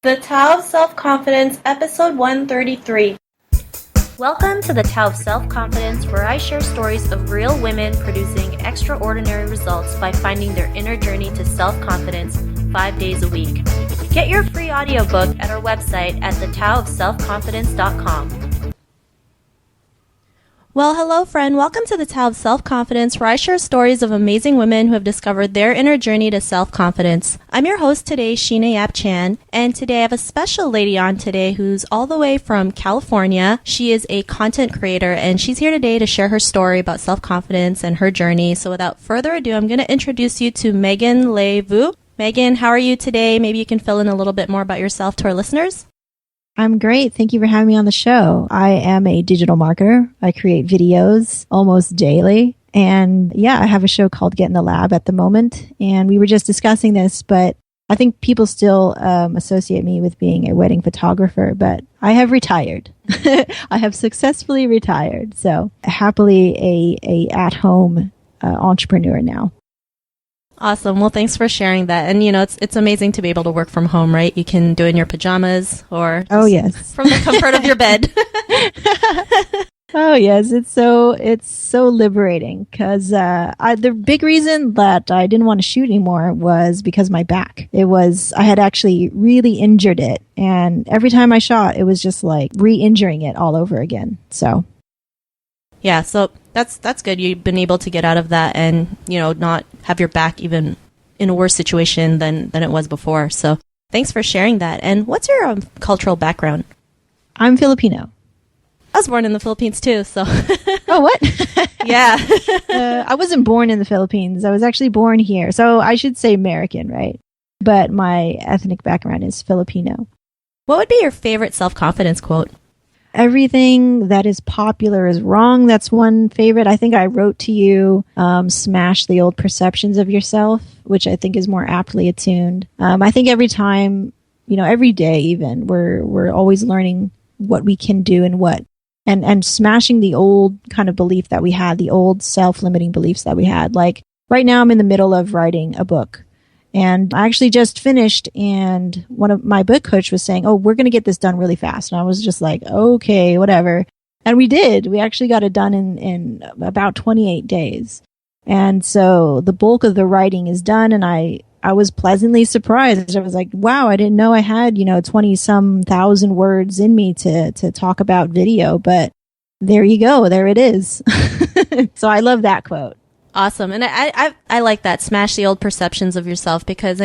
The Tao of Self-Confidence, Episode 133. Welcome to the Tao of Self-Confidence, where I share stories of real women producing extraordinary results by finding their inner journey to self-confidence 5 days a week. Get your free audiobook at our website at thetaoofselfconfidence.com. Well, hello, friend. Welcome to the Tao of Self-Confidence, where I share stories of amazing women who have discovered their inner journey to self-confidence. I'm your host today, Sheena Yap Chan, and today I have a special lady on today who's all the way from California. She is a content creator, and she's here today to share her story about self-confidence and her journey. So without further ado, I'm going to introduce you to Meg Le Vu. Megan, how are you today? Maybe you can fill in a little bit more about yourself to our listeners. I'm great. Thank you for having me on the show. I am a digital marketer. I create videos almost daily. And yeah, I have a show called Get in the Lab at the moment. And we were just discussing this, but I think people still associate me with being a wedding photographer, but I have retired. I have successfully retired. So happily a at-home entrepreneur now. Awesome. Well, thanks for sharing that. And, it's amazing to be able to work from home, right? You can do it in your pajamas or yes, from the comfort of your bed. Oh, yes. It's so liberating because the big reason that I didn't want to shoot anymore was because my back. I had actually really injured it. And every time I shot, it was just like re-injuring it all over again. So. Yeah, so that's good. You've been able to get out of that and, not have your back even in a worse situation than it was before. So thanks for sharing that. And what's your cultural background? I'm Filipino. I was born in the Philippines too, so. Oh, what? Yeah. I wasn't born in the Philippines. I was actually born here. So I should say American, right? But my ethnic background is Filipino. What would be your favorite self-confidence quote? Everything that is popular is wrong. That's one favorite. I think I wrote to you, smash the old perceptions of yourself, which I think is more aptly attuned. I think every time, every day even, we're always learning what we can do and smashing the old kind of belief that we had, the old self-limiting beliefs that we had. Like right now I'm in the middle of writing a book. And I actually just finished, and one of my book coach was saying, "Oh, we're going to get this done really fast." And I was just like, "Okay, whatever." And we did. We actually got it done in about 28 days. And so the bulk of the writing is done, and I was pleasantly surprised. I was like, "Wow, I didn't know I had 20-some thousand words in me to talk about video." But there you go, there it is. So I love that quote. Awesome. And I like that. Smash the old perceptions of yourself because,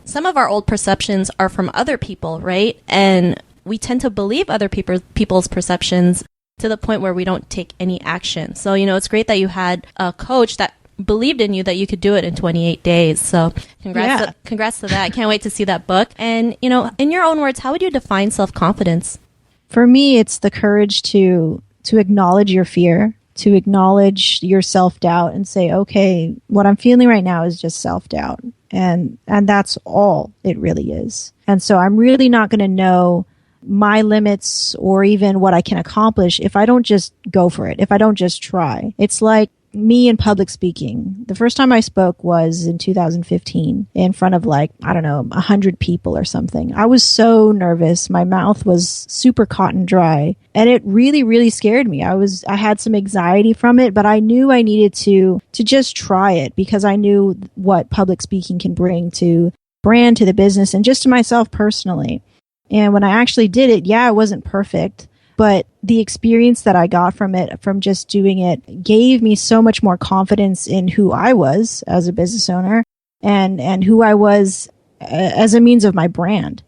some of our old perceptions are from other people, right? And we tend to believe other people's perceptions to the point where we don't take any action. So, it's great that you had a coach that believed in you that you could do it in 28 days. So congrats to that. I can't wait to see that book. And, in your own words, how would you define self-confidence? For me, it's the courage to acknowledge your fear, to acknowledge your self-doubt and say, okay, what I'm feeling right now is just self-doubt. And that's all it really is. And so I'm really not going to know my limits or even what I can accomplish if I don't just go for it, if I don't just try. It's like me in public speaking. The first time I spoke was in 2015 in front of 100 people or something. I was so nervous. My mouth was super cotton dry and it really, really scared me. I had some anxiety from it, but I knew I needed to just try it because I knew what public speaking can bring to brand, to the business, and just to myself personally. And when I actually did it, it wasn't perfect. But the experience that I got from it, from just doing it, gave me so much more confidence in who I was as a business owner and who I was as a means of my brand.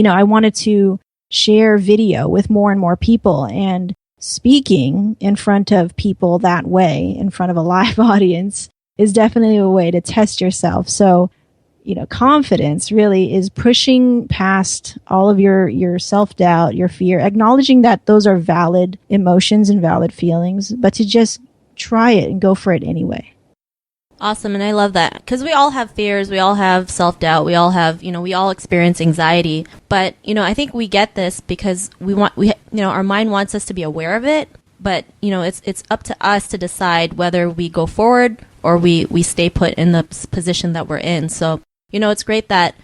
I wanted to share video with more and more people, and speaking in front of people that way, in front of a live audience, is definitely a way to test yourself. So confidence really is pushing past all of your self-doubt, your fear, acknowledging that those are valid emotions and valid feelings, but to just try it and go for it anyway. Awesome. And I love that because we all have fears. We all have self-doubt. We all have, we all experience anxiety. But, I think we get this because our mind wants us to be aware of it. But, it's up to us to decide whether we go forward or we stay put in the position that we're in. So, it's great that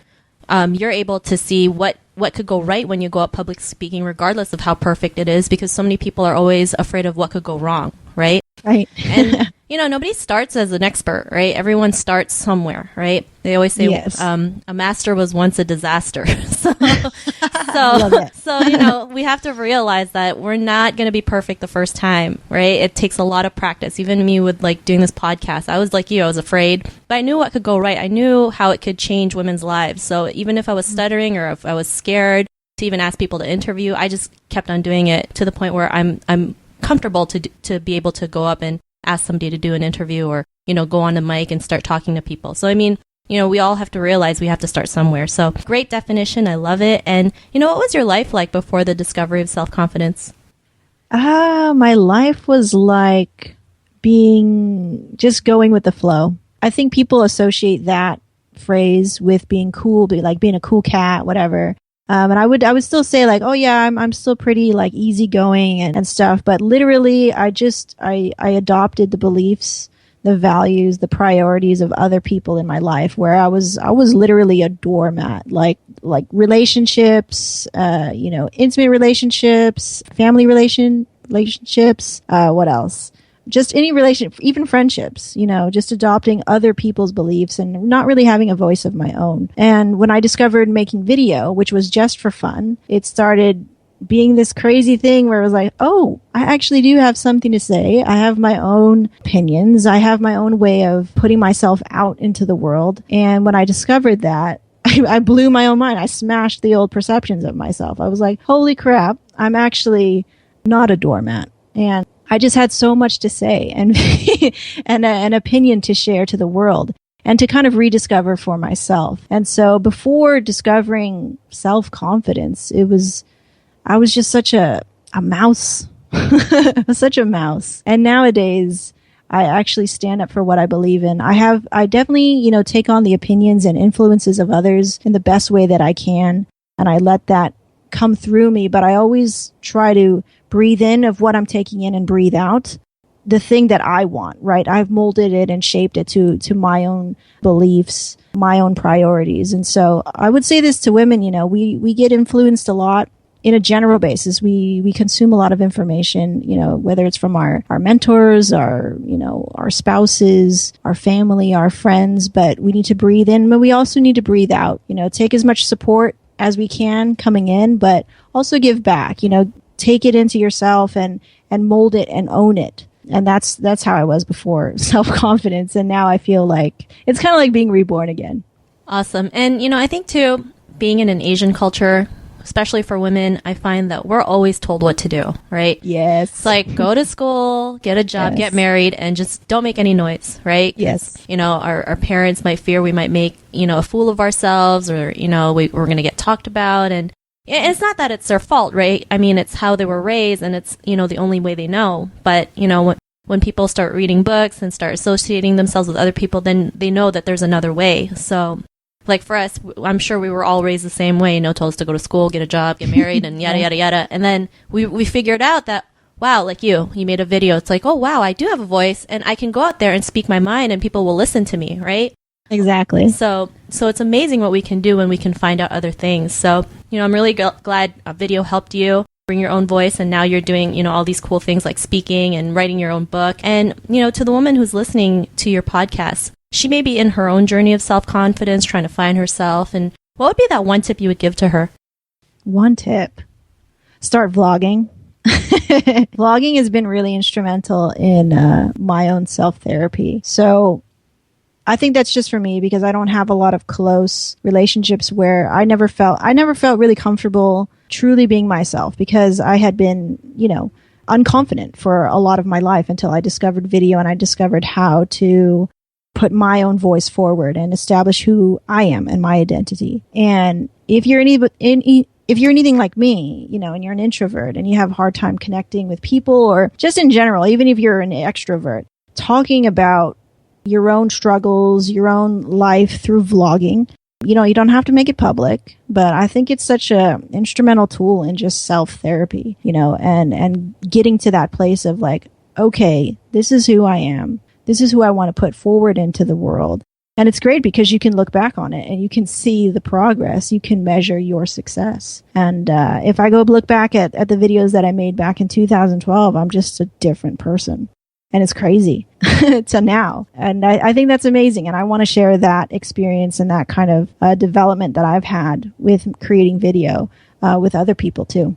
you're able to see what could go right when you go up public speaking, regardless of how perfect it is, because so many people are always afraid of what could go wrong, right? Right. And, nobody starts as an expert, right? Everyone starts somewhere, right? They always say, Yes. A master was once a disaster. so, Love it. so, we have to realize that we're not going to be perfect the first time, right? It takes a lot of practice. Even me with like doing this podcast, I was like you, I was afraid, but I knew what could go right. I knew how it could change women's lives. So even if I was stuttering or if I was scared to even ask people to interview, I just kept on doing it to the point where I'm comfortable to be able to go up and ask somebody to do an interview or, go on the mic and start talking to people. So, I mean, we all have to realize we have to start somewhere. So great definition. I love it. And, what was your life like before the discovery of self-confidence? My life was like just going with the flow. I think people associate that phrase with being cool, like being a cool cat, whatever. And I would still say like, oh yeah, I'm still pretty like easygoing and stuff. But literally, I adopted the beliefs, the values, the priorities of other people in my life, where I was literally a doormat, like relationships, intimate relationships, family relationships, what else? Just any relation, even friendships, just adopting other people's beliefs and not really having a voice of my own. And when I discovered making video, which was just for fun, it started being this crazy thing where it was like, oh, I actually do have something to say. I have my own opinions. I have my own way of putting myself out into the world. And when I discovered that, I blew my own mind. I smashed the old perceptions of myself. I was like, holy crap, I'm actually not a doormat. And I just had so much to say and and an opinion to share to the world and to kind of rediscover for myself. And so before discovering self-confidence, I was just such a mouse, such a mouse. And nowadays, I actually stand up for what I believe in. I definitely, take on the opinions and influences of others in the best way that I can. And I let that come through me, but I always try to breathe in of what I'm taking in and breathe out the thing that I want, right? I've molded it and shaped it to my own beliefs, my own priorities. And so I would say this to women, we get influenced a lot in a general basis. We consume a lot of information, whether it's from our mentors, our spouses, our family, our friends, but we need to breathe in, but we also need to breathe out, take as much support as we can coming in, but also give back, take it into yourself and mold it and own it. And that's how I was before self-confidence. And now I feel like it's kind of like being reborn again. Awesome. And, I think too, being in an Asian culture, especially for women, I find that we're always told what to do, right? Yes. It's like, go to school, get a job, get married, and just don't make any noise, right? Yes. Our parents might fear we might make, a fool of ourselves or, we're going to get talked about. And it's not that it's their fault, right? I mean, it's how they were raised and it's, the only way they know. But, when people start reading books and start associating themselves with other people, then they know that there's another way. So, like for us, I'm sure we were all raised the same way, told us to go to school, get a job, get married, and yada, yada, yada. And then we figured out that, wow, like you made a video. It's like, oh, wow, I do have a voice and I can go out there and speak my mind and people will listen to me, right? Exactly. So it's amazing what we can do when we can find out other things. So, I'm really glad a video helped you bring your own voice. And now you're doing, all these cool things like speaking and writing your own book. And, to the woman who's listening to your podcast, she may be in her own journey of self-confidence, trying to find herself. And what would be that one tip you would give to her? One tip. Start vlogging. Vlogging has been really instrumental in my own self-therapy. So I think that's just for me because I don't have a lot of close relationships where I never felt really comfortable truly being myself because I had been, unconfident for a lot of my life until I discovered video and I discovered how to put my own voice forward and establish who I am and my identity. And if you're anything like me, and you're an introvert and you have a hard time connecting with people or just in general, even if you're an extrovert, talking about your own struggles, your own life through vlogging, you don't have to make it public, but I think it's such a instrumental tool in just self-therapy, and getting to that place of like, okay, this is who I am. This is who I want to put forward into the world. And it's great because you can look back on it and you can see the progress. You can measure your success. And if I go look back at the videos that I made back in 2012, I'm just a different person. And it's crazy to now. And I think that's amazing. And I want to share that experience and that kind of development that I've had with creating video with other people too.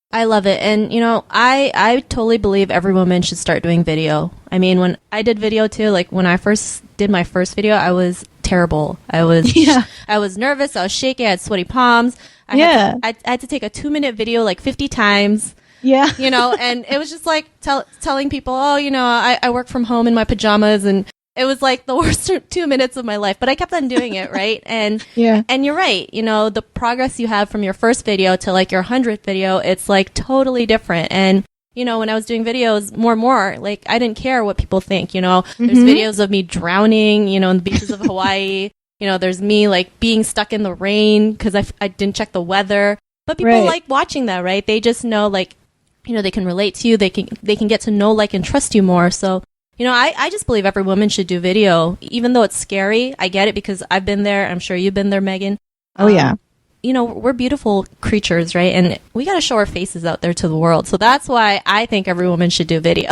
I love it. And, I totally believe every woman should start doing video. I mean, when I did video too, like when I first did my first video, I was terrible. I was nervous. I was shaking. I had sweaty palms. I had to take a 2-minute video like 50 times. Yeah. And it was just like telling people, I work from home in my pajamas, and it was like the worst 2 minutes of my life, but I kept on doing it, right? And and you're right. The progress you have from your first video to like your 100th video, it's like totally different. And when I was doing videos more and more, like I didn't care what people think. There's videos of me drowning, in the beaches of Hawaii. There's me like being stuck in the rain because I didn't check the weather. But people like watching that, right? They just know like, they can relate to you. They can get to know, like, and trust you more. So, I just believe every woman should do video, even though it's scary. I get it because I've been there. I'm sure you've been there, Megan. Oh, yeah. We're beautiful creatures, right? And we got to show our faces out there to the world. So that's why I think every woman should do video.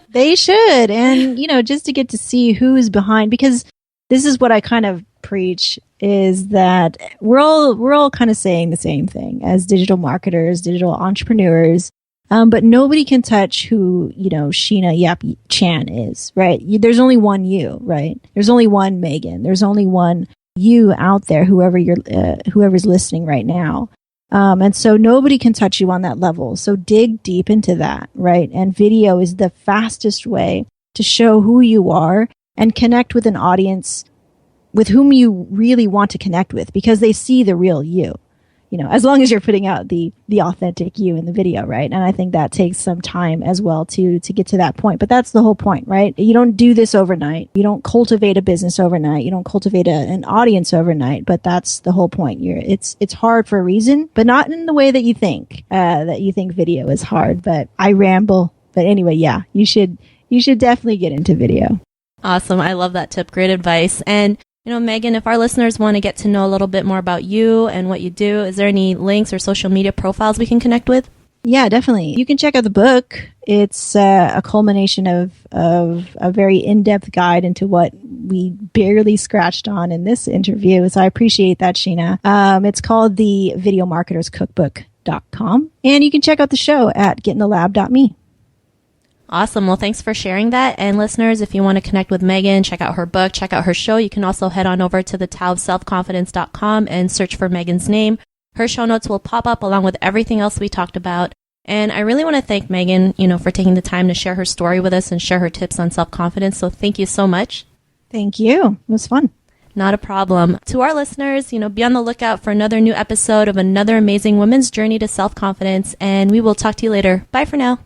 They should. And, just to get to see who's behind, because this is what I kind of preach, is that we're all kind of saying the same thing as digital marketers, digital entrepreneurs. But nobody can touch who, Sheena Yap Chan is, right? There's only one you, right? There's only one Megan. There's only one you out there, whoever's listening right now. And so nobody can touch you on that level. So dig deep into that, right? And video is the fastest way to show who you are and connect with an audience with whom you really want to connect with, because they see the real you. As long as you're putting out the authentic you in the video, right? And I think that takes some time as well to get to that point. But that's the whole point, right? You don't do this overnight. You don't cultivate a business overnight. You don't cultivate an audience overnight. But that's the whole point. It's hard for a reason, but not in the way that you think video is hard. But I ramble. But anyway, yeah, you should definitely get into video. Awesome. I love that tip. Great advice. And Megan, if our listeners want to get to know a little bit more about you and what you do, is there any links or social media profiles we can connect with? Yeah, definitely. You can check out the book. It's a culmination of a very in-depth guide into what we barely scratched on in this interview. So I appreciate that, Sheena. It's called the videomarketerscookbook.com. And you can check out the show at getinthelab.me. Awesome. Well, thanks for sharing that. And listeners, if you want to connect with Megan, check out her book, check out her show, you can also head on over to the taoofselfconfidence.com and search for Megan's name. Her show notes will pop up along with everything else we talked about. And I really want to thank Megan, for taking the time to share her story with us and share her tips on self-confidence. So thank you so much. Thank you. It was fun. Not a problem. To our listeners, be on the lookout for another new episode of another amazing woman's journey to self-confidence. And we will talk to you later. Bye for now.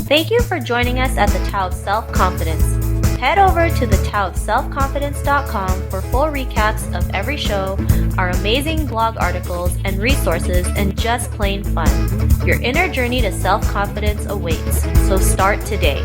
Thank you for joining us at the Tao of Self-Confidence. Head over to thetaoofselfconfidence.com for full recaps of every show, our amazing blog articles and resources, and just plain fun. Your inner journey to self-confidence awaits, so start today.